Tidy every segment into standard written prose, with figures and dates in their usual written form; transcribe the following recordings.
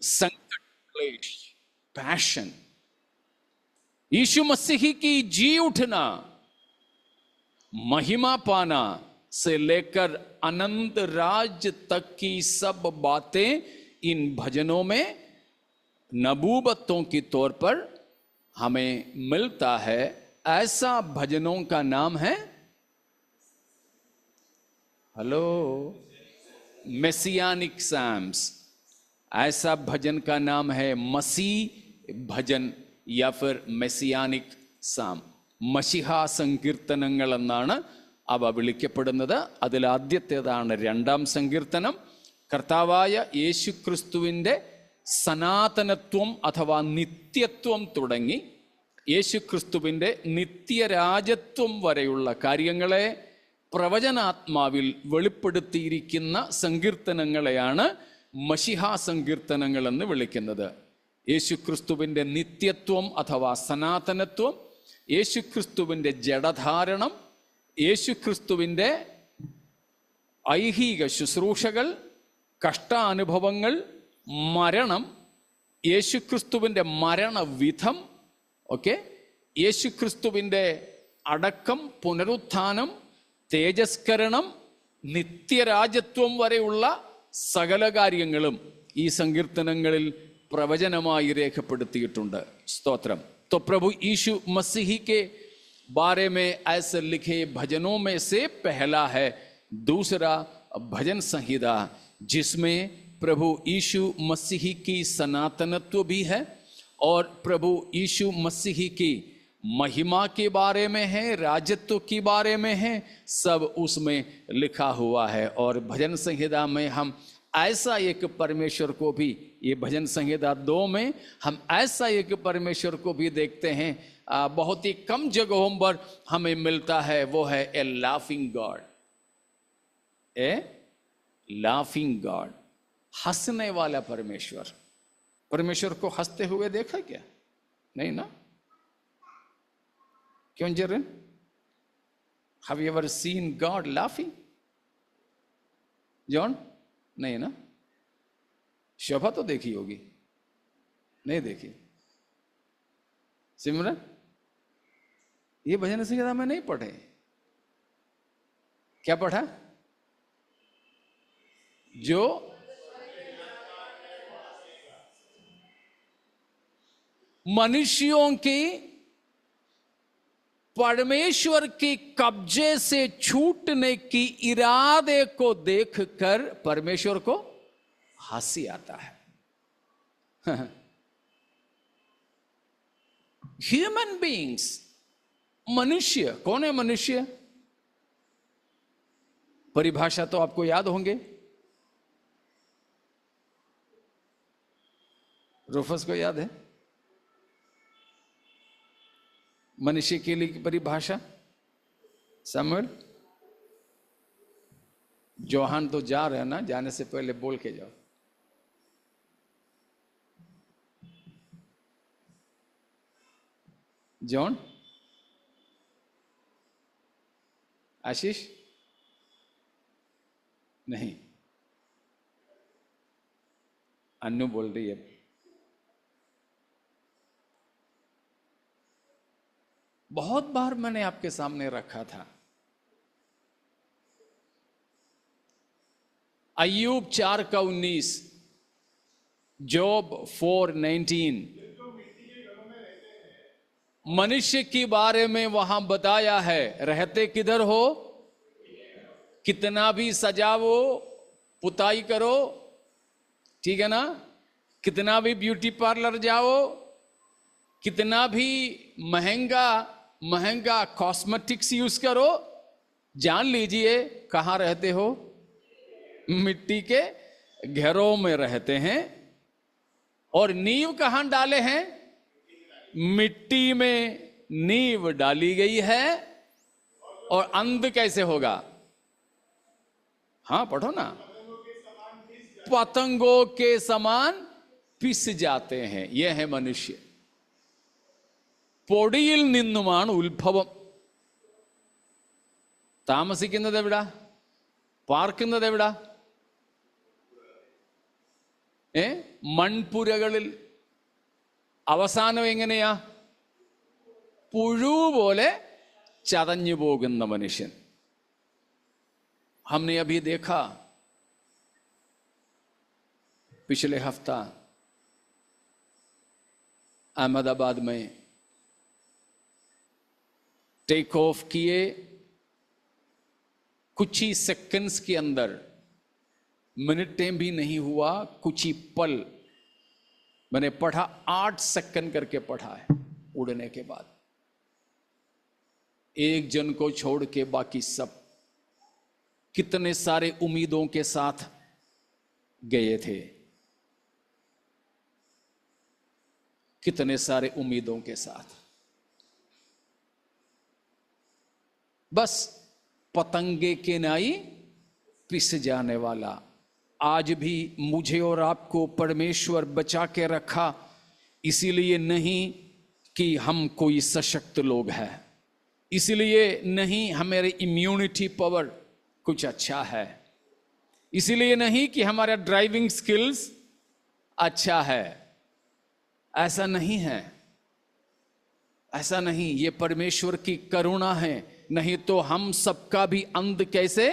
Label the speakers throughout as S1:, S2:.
S1: संकट, क्लेश, पैशन, यीशु मसीह की जी उठना, महिमा पाना से लेकर अनंत राज्य तक की सब बातें इन भजनों में नबूवतों के तौर पर हमें मिलता है। ऐसा भजनों का नाम है, हेलो, मेसियानिक साम्स। ऐसा भजन का नाम है मसीह भजन या फिर मेसियानिक साम. മശിഹാ സങ്കീർത്തനങ്ങൾ എന്നാണ് അവ വിളിക്കപ്പെടുന്നത്. അതിൽ ആദ്യത്തേതാണ് 2-ാം സങ്കീർത്തനം. കർത്താവായ യേശുക്രിസ്തുവിൻ്റെ സനാതനത്വം അഥവാ നിത്യത്വം തുടങ്ങി യേശുക്രിസ്തുവിൻ്റെ നിത്യരാജത്വം വരെയുള്ള കാര്യങ്ങളെ പ്രവചനാത്മാവിൽ വെളിപ്പെടുത്തിയിരിക്കുന്ന സങ്കീർത്തനങ്ങളെയാണ് മശിഹാ സങ്കീർത്തനങ്ങൾ എന്ന് വിളിക്കുന്നത്. യേശുക്രിസ്തുവിൻ്റെ നിത്യത്വം അഥവാ സനാതനത്വം, യേശുക്രിസ്തുവിൻ്റെ ജഡധാരണം, യേശുക്രിസ്തുവിൻ്റെ ഐഹിക ശുശ്രൂഷകൾ, കഷ്ടാനുഭവങ്ങൾ, മരണം, യേശുക്രിസ്തുവിൻ്റെ മരണവിധം, ഓക്കെ, യേശുക്രിസ്തുവിൻ്റെ അടക്കം, പുനരുത്ഥാനം, തേജസ്കരണം, നിത്യരാജത്വം വരെയുള്ള സകല കാര്യങ്ങളും ഈ സങ്കീർത്തനങ്ങളിൽ പ്രവചനമായി രേഖപ്പെടുത്തിയിട്ടുണ്ട്. സ്തോത്രം. तो प्रभु यीशु मसीह के बारे में ऐसे लिखे भजनों में से पहला है दूसरा भजन संहिता, जिसमें प्रभु यीशु मसीह की सनातनत्व भी है और प्रभु यीशु मसीह की महिमा के बारे में है, राजत्व के बारे में है, सब उसमें लिखा हुआ है. और भजन संहिता में हम ऐसा एक परमेश्वर को भी, ये भजन संहिता 2 में हम ऐसा एक परमेश्वर को भी देखते हैं, बहुत ही कम जगहों पर हमें मिलता है. वो है ए लाफिंग गॉड, ए लाफिंग गॉड, हंसने वाला परमेश्वर. परमेश्वर को हंसते हुए देखा क्या? नहीं ना? क्यों जरन? Have you ever seen God laughing? John? नहीं ना? शोभा तो देखी होगी, नहीं देखी? सिमरन, ये भजन संहिता में नहीं पढ़े. क्या पढ़ा? जो मनुष्यों की परमेश्वर के कब्जे से छूटने की इरादे को देखकर परमेश्वर को हंसी आता है. ह्यूमन बीइंग्स, मनुष्य. कौन है मनुष्य? परिभाषा तो आपको याद होंगे. रूफस को याद है मनुष्य के लिए परिभाषा? समूएल, जोहान तो जा रहे हैं ना, जाने से पहले बोल के जाओ. जॉन, आशीष, नहीं, अन्नू बोल रही है. बहुत बार मैंने आपके सामने रखा था. अय्यूब 4:19, जॉब 4:19, मनुष्य के बारे में वहां बताया है. रहते किधर हो, कितना भी सजावो, पुताई करो, ठीक है ना, कितना भी ब्यूटी पार्लर जाओ, कितना भी महंगा महंगा कॉस्मेटिक्स यूज करो, जान लीजिए कहां रहते हो? मिट्टी के घरों में रहते हैं. और नींव कहां डाले हैं? मिट्टी में नींव डाली गई है. और अंत कैसे होगा? हाँ पढ़ो ना. पतंगों के समान पिस जाते हैं. यह है मनुष्य. പൊടിയിൽ നിന്നുമാണ് ഉത്ഭവം. താമസിക്കുന്നത് എവിടാ? പാർക്കുന്നത് എവിടാ? മൺപുരകളിൽ അവസാനം എങ്ങനെയാ? പുഴു പോലെ ചതഞ്ഞു പോകുന്ന മനുഷ്യൻ. हमने अभी देखा पिछले हफ्ता अहमदाबाद में टेक ऑफ किए, कुछ ही सेकंड्स के अंदर, मिनटें भी नहीं हुआ, कुछ ही पल, मैंने पढ़ा 8 सेकंड करके पढ़ा है, उड़ने के बाद एक जन को छोड़ के बाकी सब कितने सारे उम्मीदों के साथ गए थे, कितने सारे उम्मीदों के साथ। बस पतंगे के नाई पिस जाने वाला। आज भी मुझे और आपको परमेश्वर बचा के रखा, इसीलिए नहीं कि हम कोई सशक्त लोग हैं, इसलिए नहीं हमारी इम्यूनिटी पावर कुछ अच्छा है, इसीलिए नहीं कि हमारा ड्राइविंग स्किल्स अच्छा है। ऐसा नहीं है, ऐसा नहीं, ये परमेश्वर की करुणा है। नहीं तो हम सबका भी अंत कैसे?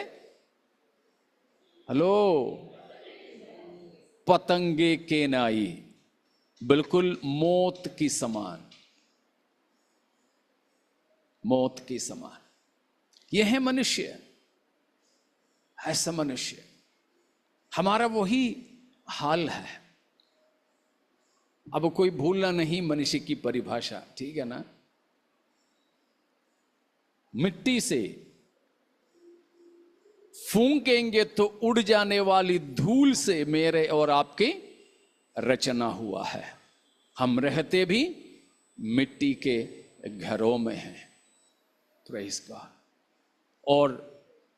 S1: हेलो, पतंगे के नाई, बिल्कुल मौत की समान, मौत की समान। यह है मनुष्य, ऐसा मनुष्य, हमारा वही हाल है। अब कोई भूलना नहीं मनुष्य की परिभाषा, ठीक है ना? मिट्टी से फूंकेंगे तो उड़ जाने वाली धूल से मेरे और आपकी रचना हुआ है। हम रहते भी मिट्टी के घरों में हैं, प्रेज़ गॉड। और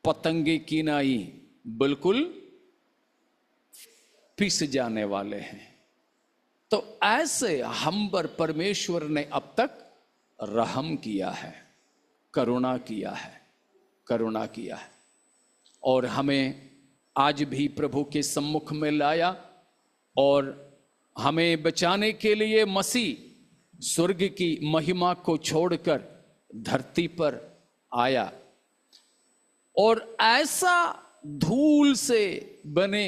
S1: पतंगे की नाई बिल्कुल पिस जाने वाले हैं। तो ऐसे हम पर परमेश्वर ने अब तक रहम किया है, करुणा किया है, करुणा किया है, और हमें आज भी प्रभु के सम्मुख में लाया और हमें बचाने के लिए मसीह स्वर्ग की महिमा को छोड़कर धरती पर आया। और ऐसा धूल से बने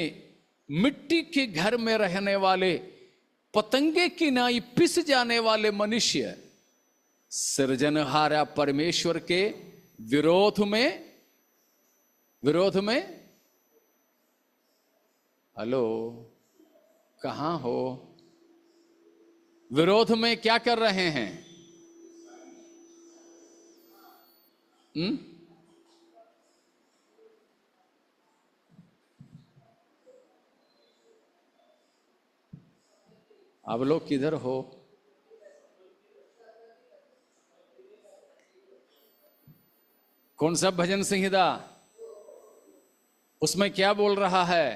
S1: मिट्टी के घर में रहने वाले, पतंगे की नाई पिस जाने वाले मनुष्य सृजनहारा परमेश्वर के विरोध में हेलो, कहां हो? विरोध में क्या कर रहे हैं? अब लोग किधर हो? कौन सा भजन संहिता? उसमें क्या बोल रहा है?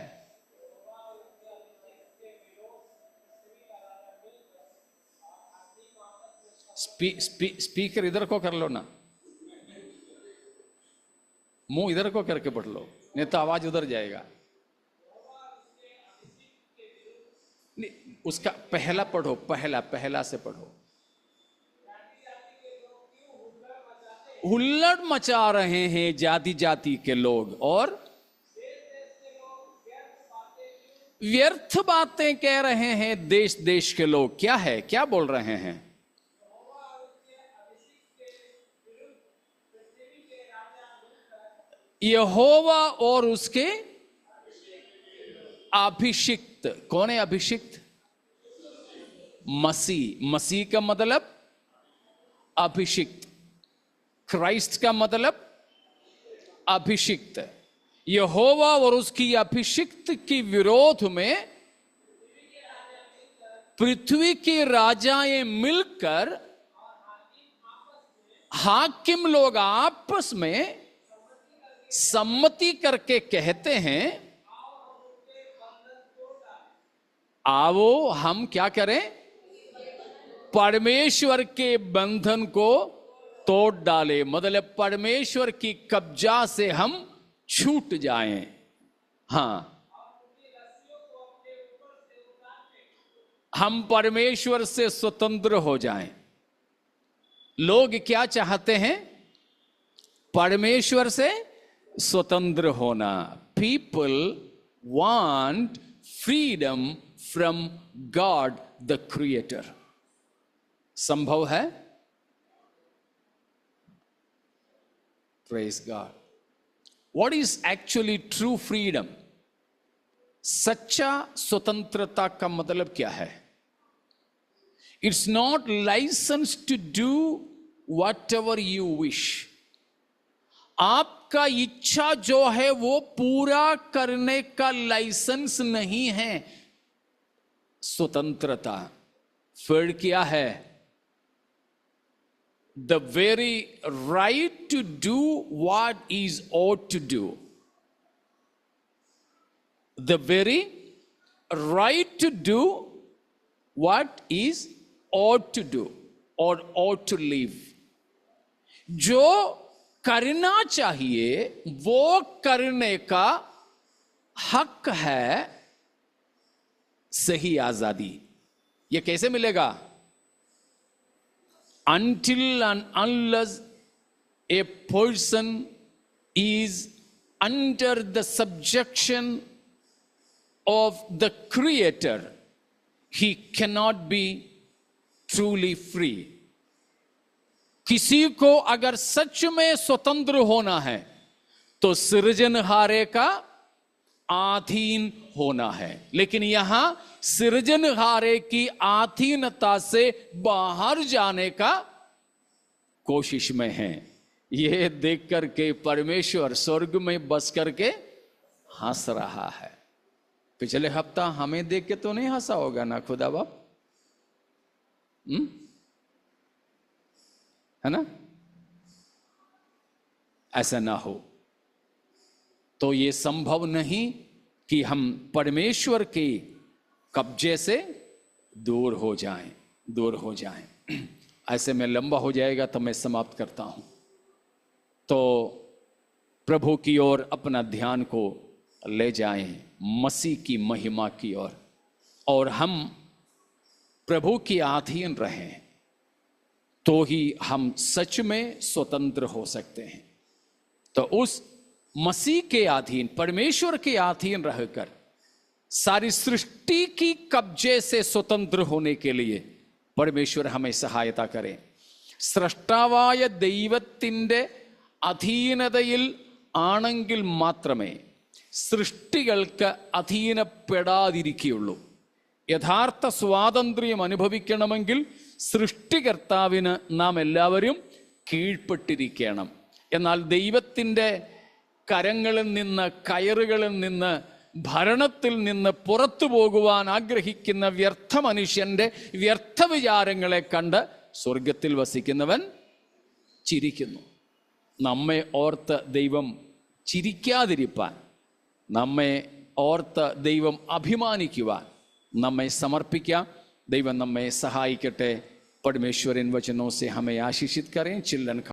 S1: स्पीकर इधर को कर लो ना, मुंह इधर को करके पढ़ लो, नहीं तो आवाज उधर जाएगा। उसका पहला पढ़ो, पहला से पढ़ो। हुल्लड़ मचा रहे हैं जाति जाति के लोग और व्यर्थ बातें कह रहे हैं देश देश के लोग। क्या है, क्या बोल रहे हैं? यहोवा और उसके अभिषिक्त। कौन है अभिषिक्त? मसीह। मसीह का मतलब अभिषिक्त, क्राइस्ट का मतलब अभिषिक्त। यहोवा और उसकी अभिषिक्त के विरोध में पृथ्वी के राजाएं मिलकर, हाकिम लोग आपस में सम्मति करके कहते हैं, आओ हम क्या करें? परमेश्वर के बंधन को तोड़ डाले, मतलब परमेश्वर की कब्जा से हम छूट जाएं। हाँ, हम परमेश्वर से स्वतंत्र हो जाएं। लोग क्या चाहते हैं? परमेश्वर से स्वतंत्र होना। People want freedom from God the creator. संभव है? Praise God. What is actually true freedom? सच्चा स्वतंत्रता का मतलब क्या है? It's not licence to do whatever you wish. आपका इच्छा जो है वो पूरा करने का लाइसेंस नहीं है स्वतंत्रता। फिर क्या है? The very right to do what is ought to do. The very right to do what is ought to do or ought to live. जो करना चाहिए वो करने का हक है, सही आजादी। ये कैसे मिलेगा? Until and unless a person is under the subjection of the Creator, he cannot be truly free. किसी को अगर सच में स्वतंत्र होना है तो सृजनहारे का अधीन होना है। लेकिन यहां सृजनहारे की अधीनता से बाहर जाने का कोशिश में है। यह देख करके परमेश्वर स्वर्ग में बस करके हंस रहा है। पिछले हफ्ता हमें देख के तो नहीं हंसा होगा ना खुदा बाप? है ना? ऐसा ना हो तो ये संभव नहीं कि हम परमेश्वर के कब्जे से दूर हो जाएं। ऐसे में लंबा हो जाएगा तो मैं समाप्त करता हूं। तो प्रभु की ओर अपना ध्यान को ले जाएं, मसीह की महिमा की ओर, और हम प्रभु के अधीन रहें तो ही हम सच में स्वतंत्र हो सकते हैं। तो उस मसीह के अधीन, परमेश्वर के अधीन रहकर सारी सृष्टि की कब्जे से स्वतंत्र होने के लिए परमेश्वर हमें सहायता करें। സ്രഷ്ടാവായ ദൈവത്തിൻ്റെ അധീനതയിൽ ആണെങ്കിൽ മാത്രമേ സൃഷ്ടികൾക്ക് അധീനപ്പെടാതിരിക്കുകയുള്ളൂ. യഥാർത്ഥ സ്വാതന്ത്ര്യം അനുഭവിക്കണമെങ്കിൽ സൃഷ്ടികർത്താവിന് നാം എല്ലാവരും കീഴ്പ്പെട്ടിരിക്കണം. എന്നാൽ ദൈവത്തിൻ്റെ കരങ്ങളിൽ നിന്ന്, കയറുകളിൽ നിന്ന്, ഭരണത്തിൽ നിന്ന് പുറത്തു പോകുവാൻ ആഗ്രഹിക്കുന്ന വ്യർത്ഥ മനുഷ്യന്റെ വ്യർത്ഥ വിചാരങ്ങളെ കണ്ട് സ്വർഗത്തിൽ വസിക്കുന്നവൻ ചിരിക്കുന്നു. നമ്മെ ഓർത്ത് ദൈവം ചിരിക്കാതിരിപ്പാൻ, നമ്മെ ഓർത്ത് ദൈവം അഭിമാനിക്കുവാൻ നമ്മെ സമർപ്പിക്കാം. ദൈവം നമ്മെ സഹായിക്കട്ടെ. परमेश्वर इन वचनों से हमें आशीषित करें. चिल्ड्रन